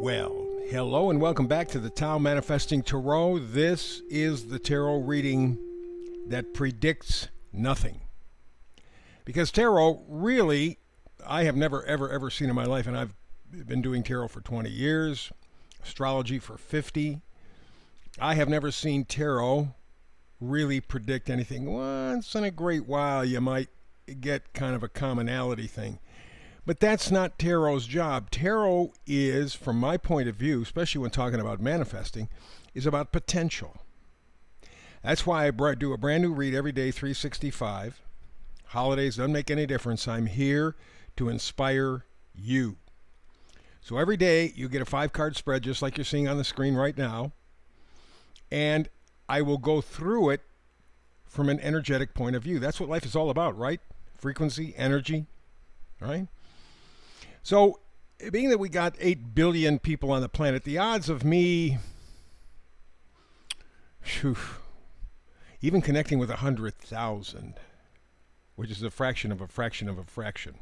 Well, hello and welcome back to the Tao Manifesting Tarot. This is the tarot reading that predicts nothing. Because tarot really, I have never ever seen in my life, and I've been doing tarot for 20 years, astrology for 50. I have never seen tarot really predict anything. Once in a great while you might get kind of a commonality thing. But that's not tarot's job. Tarot is, from my point of view, especially when talking about manifesting, is about potential. That's why I do a brand new read every day, 365. Holidays doesn't make any difference. I'm here to inspire you. So every day you get a 5-card spread just like you're seeing on the screen right now. And I will go through it from an energetic point of view. That's what life is all about, right? Frequency, energy, right? So, being that we got 8 billion people on the planet, the odds of me even connecting with 100,000, which is a fraction of a fraction of a fraction,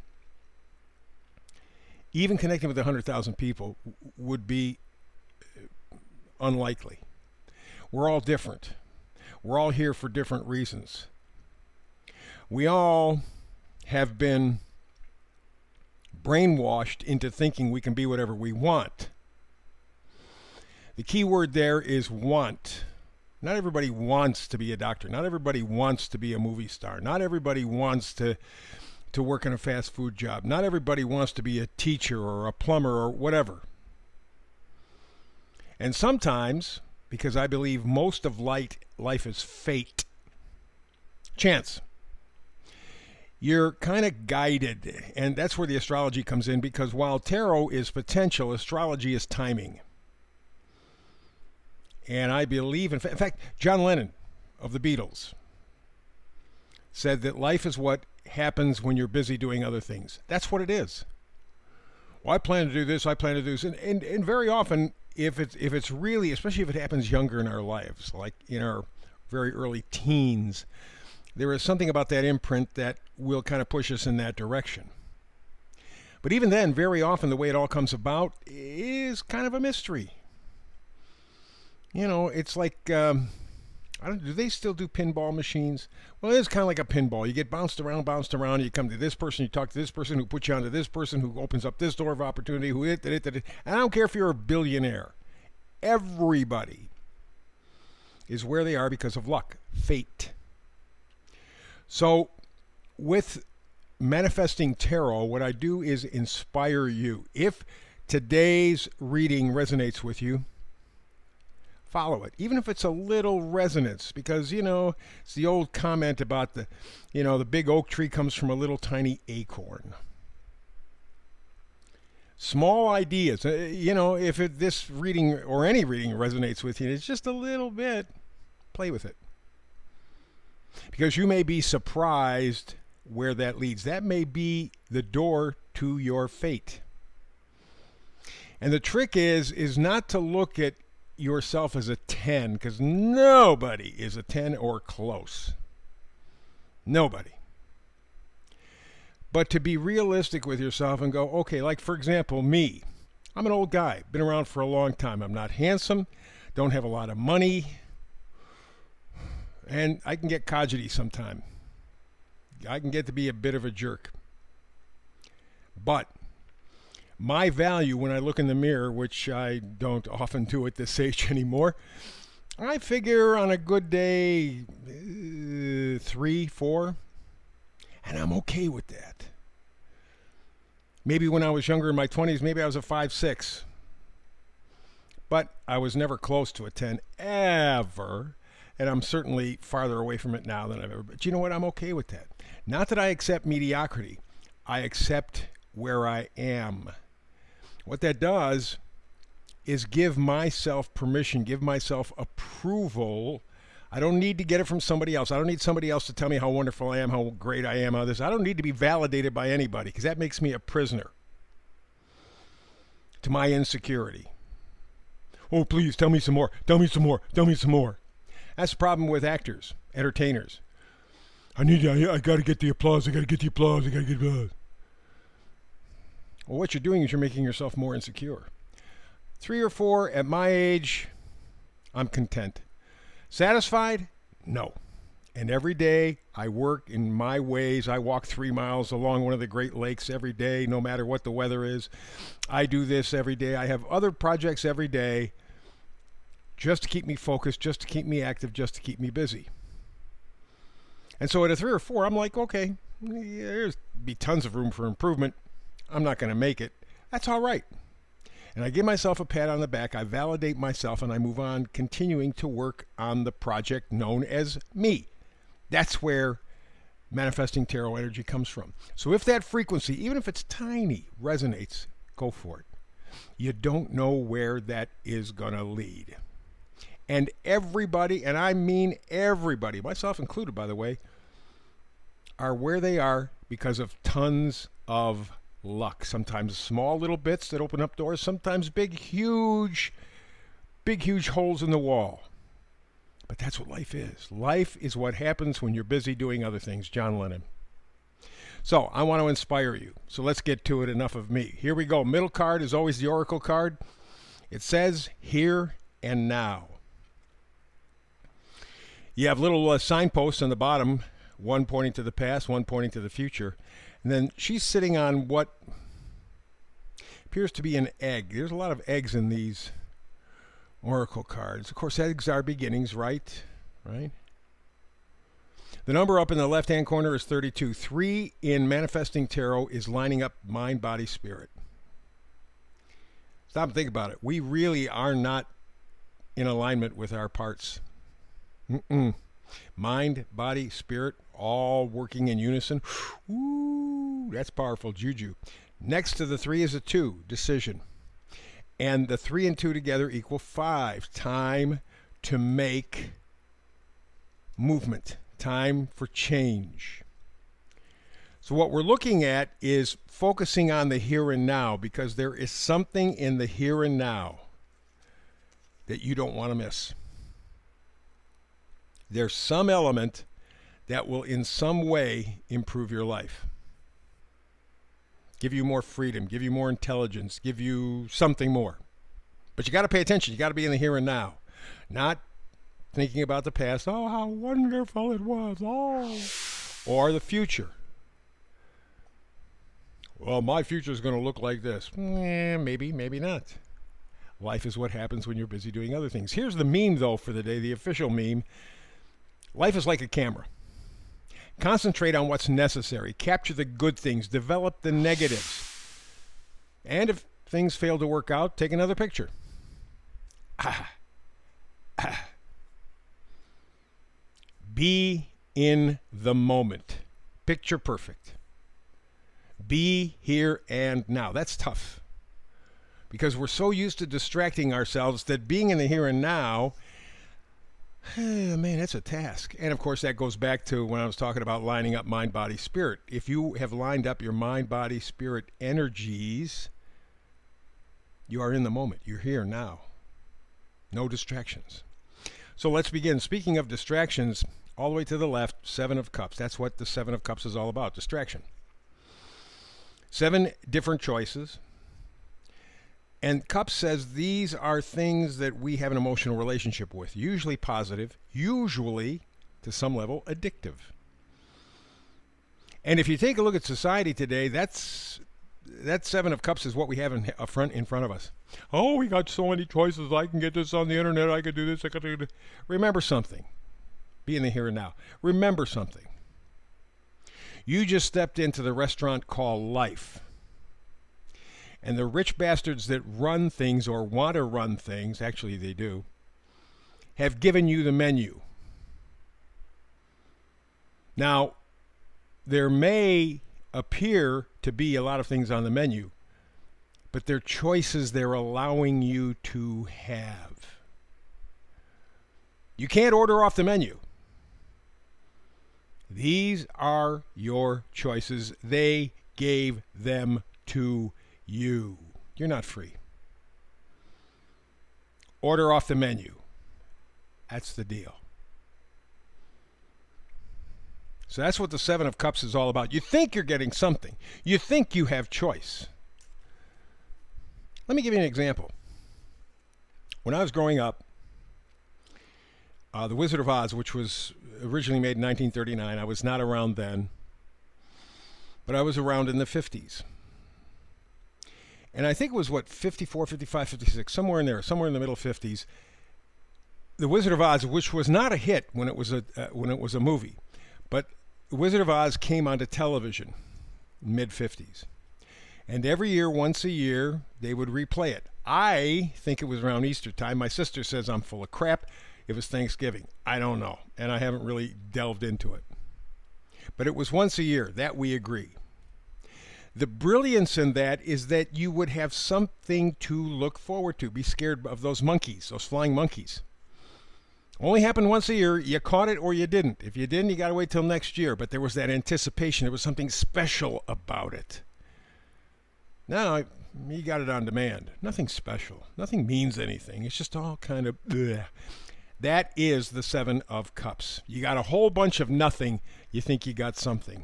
even connecting with 100,000 people would be unlikely. We're all different. We're all here for different reasons. We all have been brainwashed into thinking we can be whatever we want. The key word there is want. Not everybody wants to be a doctor. Not everybody wants to be a movie star. Not everybody wants to work in a fast food job. Not everybody wants to be a teacher or a plumber or whatever. And sometimes, because I believe most of life is fate, chance, you're kind of guided, and that's where the astrology comes in, because while tarot is potential, astrology is timing. And I believe, in fact, John Lennon of the Beatles said that life is what happens when you're busy doing other things. That's what it is. Well, I plan to do this, I plan to do this. And very often, if it's really, especially if it happens younger in our lives, like in our very early teens, there is something about that imprint that will kind of push us in that direction. But even then, very often the way it all comes about is kind of a mystery. You know, it's like, do they still do pinball machines? Well, it's kind of like a pinball. You get bounced around, you come to this person, you talk to this person who puts you onto this person who opens up this door of opportunity, and I don't care if you're a billionaire. Everybody is where they are because of luck, fate. So, with manifesting tarot, what I do is inspire you. If today's reading resonates with you, follow it. Even if it's a little resonance, because, it's the old comment about the big oak tree comes from a little tiny acorn. Small ideas, if this reading or any reading resonates with you, it's just a little bit, play with it. Because you may be surprised where that leads. That may be the door to your fate. And the trick is not to look at yourself as a 10, because nobody is a 10 or close. Nobody. But to be realistic with yourself and go, okay, like for example, me. I'm an old guy, been around for a long time. I'm not handsome, don't have a lot of money, and I can get codgety sometime. I can get to be a bit of a jerk. But my value when I look in the mirror, which I don't often do at this age anymore, I figure on a good day 3, 4, and I'm okay with that. Maybe when I was younger in my 20s, maybe I was a 5, 6. But I was never close to a 10, ever. And I'm certainly farther away from it now than I've ever been. But you know what? I'm okay with that. Not that I accept mediocrity. I accept where I am. What that does is give myself permission, give myself approval. I don't need to get it from somebody else. I don't need somebody else to tell me how wonderful I am, how great I am, how this. I don't need to be validated by anybody, because that makes me a prisoner to my insecurity. Oh, please, tell me some more. Tell me some more. Tell me some more. That's the problem with actors, entertainers. I got to get the applause. I got to get the applause. I got to get the applause. Well, what you're doing is you're making yourself more insecure. 3 or 4 at my age, I'm content. Satisfied? No. And every day I work in my ways. I walk 3 miles along one of the Great Lakes every day, no matter what the weather is. I do this every day. I have other projects every day just to keep me focused, just to keep me active, just to keep me busy. And so at a 3 or 4, I'm like, okay, there's be tons of room for improvement. I'm not going to make it. That's all right. And I give myself a pat on the back. I validate myself and I move on, continuing to work on the project known as me. That's where manifesting tarot energy comes from. So if that frequency, even if it's tiny, resonates, go for it. You don't know where that is going to lead. And everybody, and I mean everybody, myself included, by the way, are where they are because of tons of luck. Sometimes small little bits that open up doors, sometimes big, huge holes in the wall. But that's what life is. Life is what happens when you're busy doing other things. John Lennon. So I want to inspire you. So let's get to it. Enough of me. Here we go. Middle card is always the Oracle card. It says here and now. You have little signposts on the bottom, one pointing to the past, one pointing to the future. And then she's sitting on what appears to be an egg. There's a lot of eggs in these Oracle cards. Of course, eggs are beginnings, right? Right? The number up in the left-hand corner is 32. 3 in Manifesting Tarot is lining up mind, body, spirit. Stop and think about it. We really are not in alignment with our parts. Mind, body, spirit, all working in unison. Ooh, that's powerful juju. Next to the 3 is a 2, decision. And the 3 and 2 together equal 5. Time to make movement. Time for change. So what we're looking at is focusing on the here and now, because there is something in the here and now that you don't want to miss. There's some element that will in some way improve your life. Give you more freedom, give you more intelligence, give you something more. But you got to pay attention. You got to be in the here and now. Not thinking about the past. Oh, how wonderful it was. Oh. Or the future. Well, my future is going to look like this. Maybe, maybe not. Life is what happens when you're busy doing other things. Here's the meme, though, for the day, the official meme. Life is like a camera. Concentrate on what's necessary. Capture the good things. Develop the negatives. And if things fail to work out, take another picture. Be in the moment. Picture perfect. Be here and now. That's tough. Because we're so used to distracting ourselves that being in the here and now, man, that's a task. And of course, that goes back to when I was talking about lining up mind, body, spirit. If you have lined up your mind, body, spirit energies, you are in the moment. You're here now. No distractions. So let's begin. Speaking of distractions, all the way to the left, 7 of Cups. That's what the 7 of Cups is all about, distraction. 7 different choices. And Cups says these are things that we have an emotional relationship with, usually positive, usually, to some level, addictive. And if you take a look at society today, that 7 of Cups is what we have in front of us. Oh, we got so many choices. I can get this on the internet. I could do this. I could do that. Remember something. Be in the here and now. Remember something. You just stepped into the restaurant called life. And the rich bastards that run things or want to run things, actually they do, have given you the menu. Now, there may appear to be a lot of things on the menu, but they're choices they're allowing you to have. You can't order off the menu. These are your choices. They gave them to you. You're not free. Order off the menu. That's the deal. So that's what the 7 of Cups is all about. You think you're getting something. You think you have choice. Let me give you an example. When I was growing up, The Wizard of Oz, which was originally made in 1939, I was not around then, but I was around in the 50s. And I think it was, 54, 55, 56, somewhere in there, somewhere in the middle 50s. The Wizard of Oz, which was not a hit when it was a movie, but The Wizard of Oz came onto television mid 50s. And every year, once a year, they would replay it. I think it was around Easter time. My sister says I'm full of crap. It was Thanksgiving. I don't know. And I haven't really delved into it. But it was once a year. That we agree. The brilliance in that is that you would have something to look forward to. Be scared of those monkeys, those flying monkeys. Only happened once a year. You caught it or you didn't. If you didn't, you got to wait till next year. But there was that anticipation. There was something special about it. Now, you got it on demand. Nothing special. Nothing means anything. It's just all kind of bleh. That is the Seven of Cups. You got a whole bunch of nothing. You think you got something.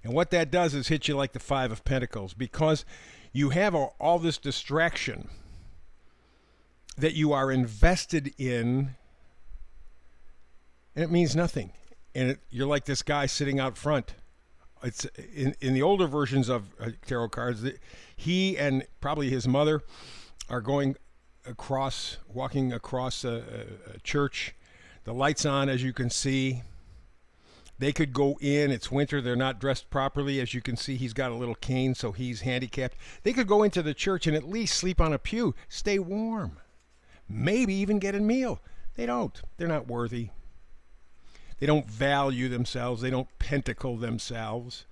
And what that does is hit you like the Five of Pentacles, because you have all this distraction that you are invested in, and it means nothing. And you're like this guy sitting out front. It's in the older versions of tarot cards, he and probably his mother are walking across a church. The light's on, as you can see. They could go in. It's winter. They're not dressed properly. As you can see, he's got a little cane, so he's handicapped. They could go into the church and at least sleep on a pew, stay warm, maybe even get a meal. They don't. They're not worthy. They don't value themselves. They don't pentacle themselves.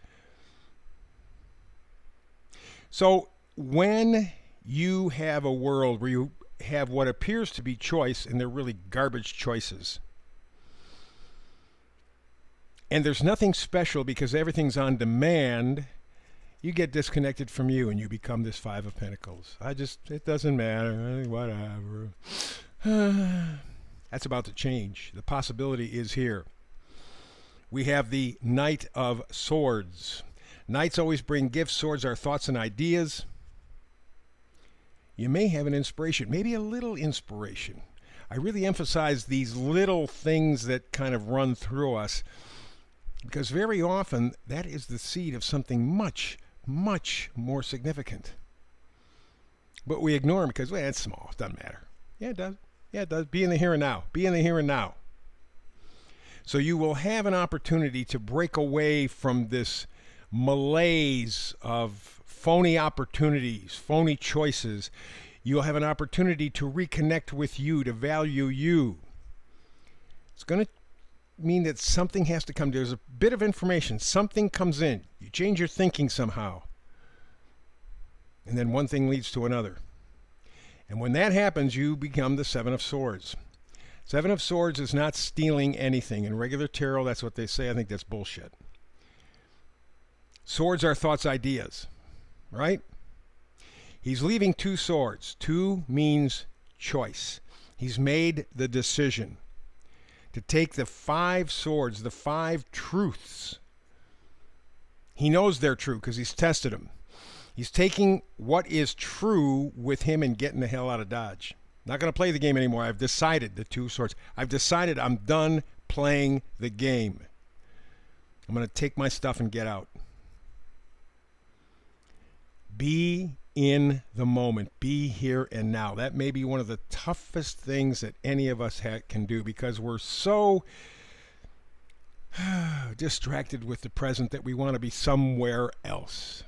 So when you have a world where you have what appears to be choice, and they're really garbage choices, and there's nothing special because everything's on demand, you get disconnected from you and you become this Five of Pentacles. It doesn't matter, whatever. That's about to change. The possibility is here. We have the Knight of Swords. Knights always bring gifts. Swords are thoughts and ideas. You may have an inspiration, maybe a little inspiration. I really emphasize these little things that kind of run through us, because very often that is the seed of something much, much more significant. But we ignore them because, well, it's small. It doesn't matter. Yeah, it does. Yeah, it does. Be in the here and now. Be in the here and now. So you will have an opportunity to break away from this malaise of phony opportunities, phony choices. You'll have an opportunity to reconnect with you, to value you. It's going to mean that something has to come. There's a bit of information. Something comes in. You change your thinking somehow. And then one thing leads to another. And when that happens, you become the Seven of Swords. Seven of Swords is not stealing anything. In regular tarot, that's what they say. I think that's bullshit. Swords are thoughts, ideas, right? He's leaving two swords. Two means choice. He's made the decision to take the 5 swords, the 5 truths. He knows they're true because he's tested them. He's taking what is true with him and getting the hell out of Dodge. Not going to play the game anymore. I've decided the 2 swords. I've decided I'm done playing the game. I'm going to take my stuff and get out. Be in the moment. Be here and now. That may be one of the toughest things that any of us can do, because we're so distracted with the present that we want to be somewhere else.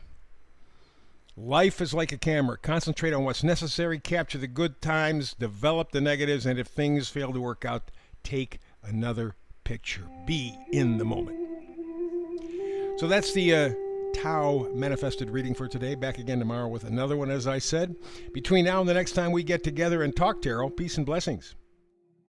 Life is like a camera. Concentrate on what's necessary, capture the good times, develop the negatives, and if things fail to work out, take another picture. Be in the moment. So that's the Tao manifested reading for today. Back again tomorrow with another one, as I said. Between now and the next time we get together and talk tarot, peace and blessings.